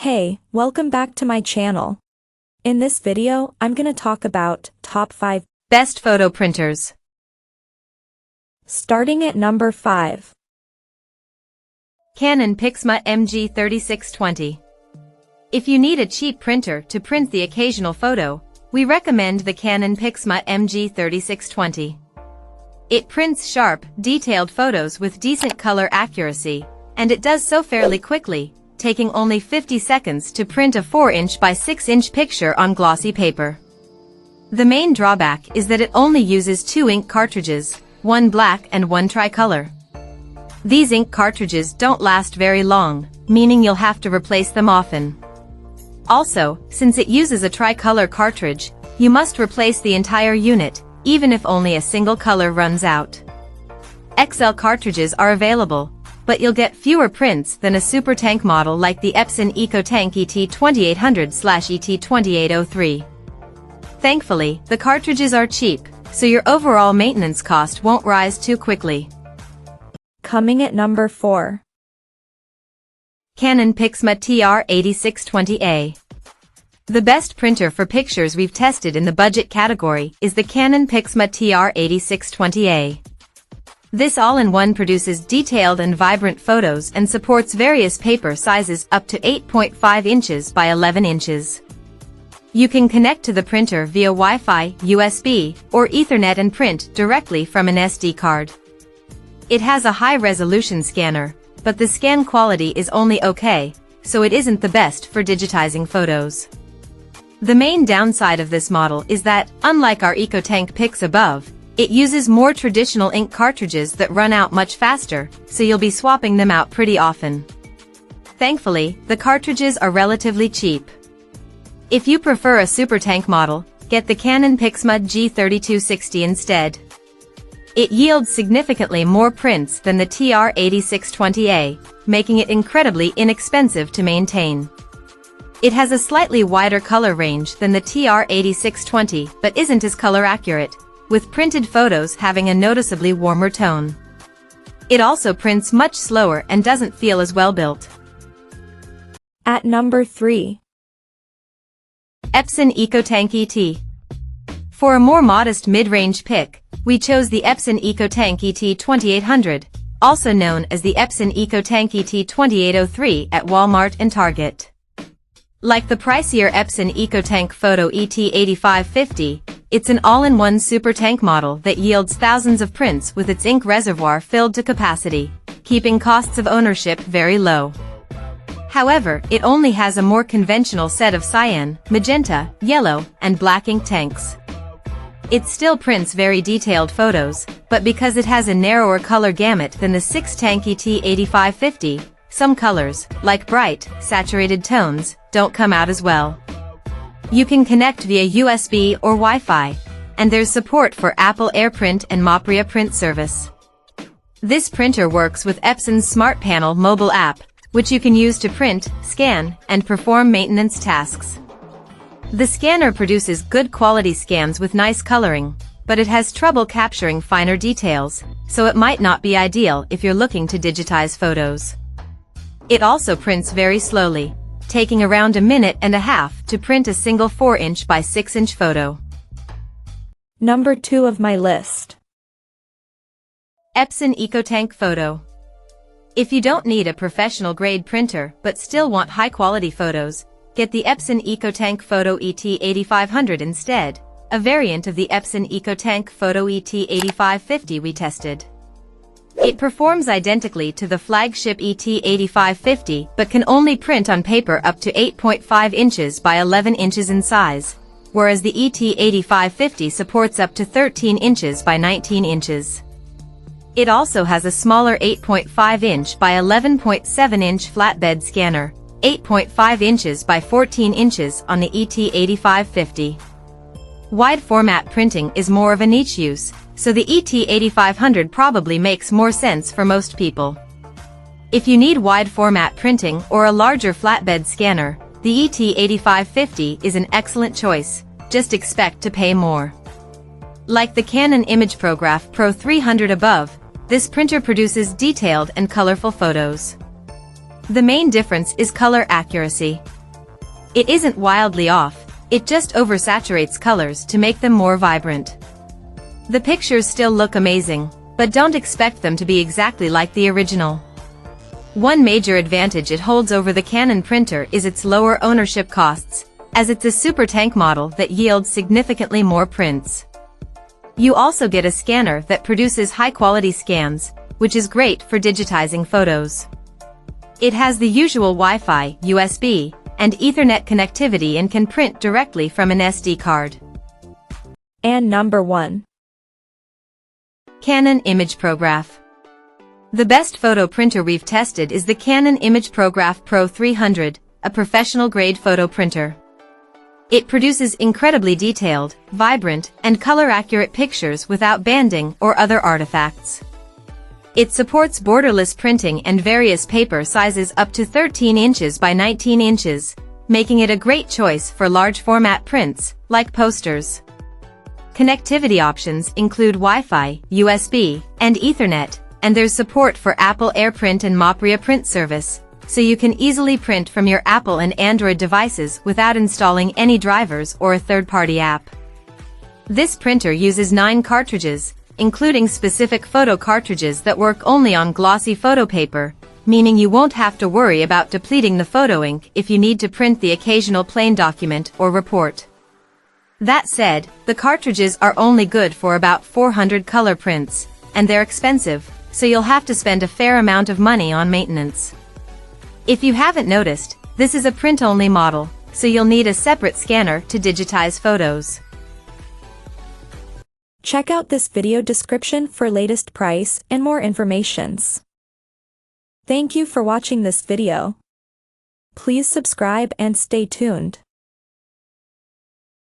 Hey, welcome back to my channel. In this video, I'm gonna talk about top 5 best photo printers. Starting at number 5. Canon PIXMA MG3620. If you need a cheap printer to print the occasional photo, we recommend the Canon PIXMA MG3620. It prints sharp, detailed photos with decent color accuracy, and it does so fairly quickly, taking only 50 seconds to print a 4" by 6" picture on glossy paper. The main drawback is that it only uses 2 ink cartridges, one black and one tricolor. These ink cartridges don't last very long, meaning you'll have to replace them often. Also, since it uses a tricolor cartridge, you must replace the entire unit, even if only a single color runs out. XL cartridges are available, but you'll get fewer prints than a SuperTank model like the Epson EcoTank ET2800/ET2803. Thankfully, the cartridges are cheap, so your overall maintenance cost won't rise too quickly. Coming at number 4. Canon PIXMA TR8620A. The best printer for pictures we've tested in the budget category is the Canon PIXMA TR8620A. This all-in-one produces detailed and vibrant photos and supports various paper sizes up to 8.5 inches by 11 inches. You can connect to the printer via Wi-Fi, USB, or Ethernet and print directly from an SD card. It has a high-resolution scanner, but the scan quality is only okay, so it isn't the best for digitizing photos. The main downside of this model is that, unlike our EcoTank pics above, it uses more traditional ink cartridges that run out much faster, so you'll be swapping them out pretty often. Thankfully, the cartridges are relatively cheap. If you prefer a SuperTank model, get the Canon PIXMA G3260 instead. It yields significantly more prints than the TR8620A, making it incredibly inexpensive to maintain. It has a slightly wider color range than the TR8620 but isn't as color accurate, with printed photos having a noticeably warmer tone. It also prints much slower and doesn't feel as well built. At number 3. Epson EcoTank ET. For a more modest mid-range pick, we chose the Epson EcoTank ET2800, also known as the Epson EcoTank ET2803 at Walmart and Target. Like the pricier Epson EcoTank Photo ET8550, it's an all-in-one SuperTank model that yields thousands of prints with its ink reservoir filled to capacity, keeping costs of ownership very low. However, it only has a more conventional set of cyan, magenta, yellow, and black ink tanks. It still prints very detailed photos, but because it has a narrower color gamut than the 6-tank ET8550, some colors, like bright, saturated tones, don't come out as well. You can connect via USB or Wi-Fi, and there's support for Apple AirPrint and Mopria print service. This printer works with Epson's Smart Panel mobile app, which you can use to print, scan, and perform maintenance tasks. The scanner produces good quality scans with nice coloring, but it has trouble capturing finer details, so it might not be ideal if you're looking to digitize photos. It also prints very slowly, taking around a minute and a half to print a single 4" by 6" photo. Number 2 of my list. Epson EcoTank Photo. If you don't need a professional-grade printer but still want high-quality photos, get the Epson EcoTank Photo ET8500 instead, a variant of the Epson EcoTank Photo ET8550 we tested. It performs identically to the flagship ET8550 but can only print on paper up to 8.5 inches by 11 inches in size, whereas the ET8550 supports up to 13 inches by 19 inches. It also has a smaller 8.5 inch by 11.7 inch flatbed scanner, 8.5 inches by 14 inches on the ET8550. Wide format printing is more of a niche use, so the ET8500 probably makes more sense for most people. If you need wide format printing or a larger flatbed scanner, the ET8550 is an excellent choice, just expect to pay more. Like the Canon imagePROGRAF Pro 300 above, this printer produces detailed and colorful photos. The main difference is color accuracy. It isn't wildly off, it just oversaturates colors to make them more vibrant. The pictures still look amazing, but don't expect them to be exactly like the original. One major advantage it holds over the Canon printer is its lower ownership costs, as it's a super tank model that yields significantly more prints. You also get a scanner that produces high-quality scans, which is great for digitizing photos. It has the usual Wi-Fi, USB, and Ethernet connectivity and can print directly from an SD card. And number 1. Canon imagePROGRAF. The best photo printer we've tested is the Canon imagePROGRAF Pro 300, a professional-grade photo printer. It produces incredibly detailed, vibrant, and color-accurate pictures without banding or other artifacts. It supports borderless printing and various paper sizes up to 13 inches by 19 inches, making it a great choice for large-format prints, like posters. Connectivity options include Wi-Fi, USB, and Ethernet, and there's support for Apple AirPrint and Mopria print service, so you can easily print from your Apple and Android devices without installing any drivers or a third-party app. This printer uses 9 cartridges, including specific photo cartridges that work only on glossy photo paper, meaning you won't have to worry about depleting the photo ink if you need to print the occasional plain document or report. That said, the cartridges are only good for about 400 color prints, and they're expensive, so you'll have to spend a fair amount of money on maintenance. If you haven't noticed, this is a print-only model, so you'll need a separate scanner to digitize photos. Check out this video description for latest price and more informations. Thank you for watching this video. Please subscribe and stay tuned.